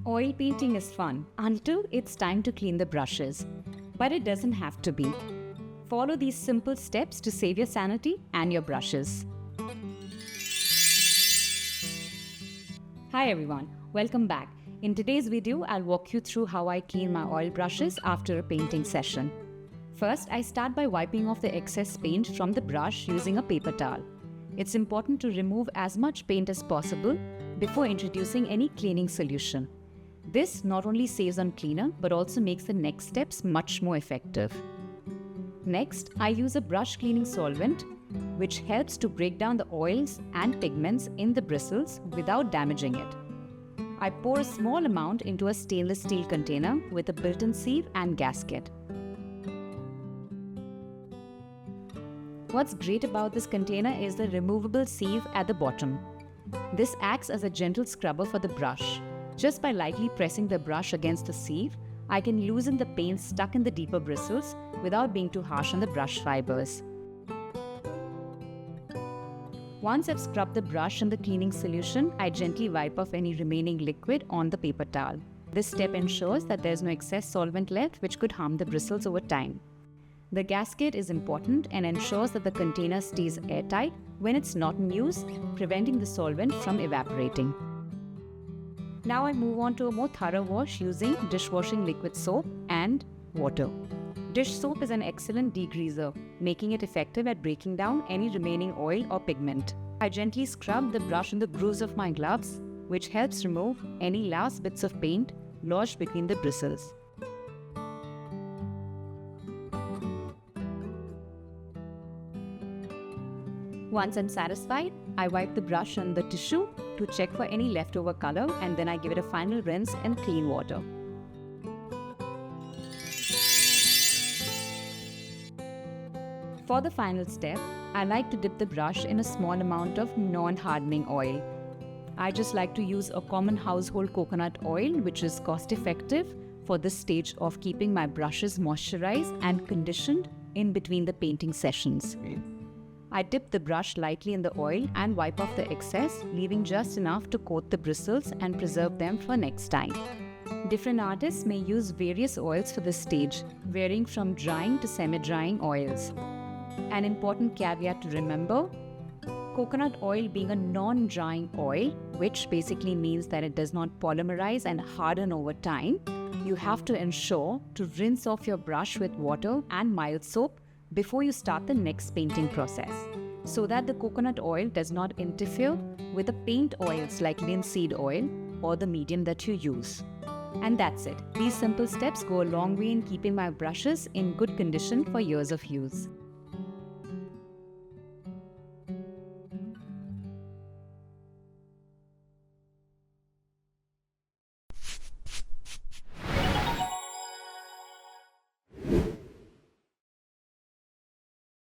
Oil painting is fun until it's time to clean the brushes. But it doesn't have to be. Follow these simple steps to save your sanity and your brushes. Hi everyone, welcome back. In today's video, I'll walk you through how I clean my oil brushes after a painting session. First, I start by wiping off the excess paint from the brush using a paper towel. It's important to remove as much paint as possible before introducing any cleaning solution. This not only saves on cleaner but also makes the next steps much more effective. Next, I use a brush cleaning solvent which helps to break down the oils and pigments in the bristles without damaging it. I pour a small amount into a stainless steel container with a built-in sieve and gasket. What's great about this container is the removable sieve at the bottom. This acts as a gentle scrubber for the brush. Just by lightly pressing the brush against the sieve, I can loosen the paint stuck in the deeper bristles without being too harsh on the brush fibers. Once I've scrubbed the brush in the cleaning solution, I gently wipe off any remaining liquid on the paper towel. This step ensures that there's no excess solvent left which could harm the bristles over time. The gasket is important and ensures that the container stays airtight when it's not in use, preventing the solvent from evaporating. Now I move on to a more thorough wash using dishwashing liquid soap and water. Dish soap is an excellent degreaser, making it effective at breaking down any remaining oil or pigment. I gently scrub the brush in the grooves of my gloves, which helps remove any last bits of paint lodged between the bristles. Once I'm satisfied, I wipe the brush on the tissue to check for any leftover color, and then I give it a final rinse in clean water. For the final step, I like to dip the brush in a small amount of non-hardening oil. I just like to use a common household coconut oil, which is cost-effective for this stage of keeping my brushes moisturized and conditioned in between the painting sessions. I dip the brush lightly in the oil and wipe off the excess, leaving just enough to coat the bristles and preserve them for next time. Different artists may use various oils for this stage, varying from drying to semi-drying oils. An important caveat to remember: coconut oil being a non-drying oil, which basically means that it does not polymerize and harden over time, you have to ensure to rinse off your brush with water and mild soap before you start the next painting process, so that the coconut oil does not interfere with the paint oils like linseed oil or the medium that you use. And that's it. These simple steps go a long way in keeping my brushes in good condition for years of use.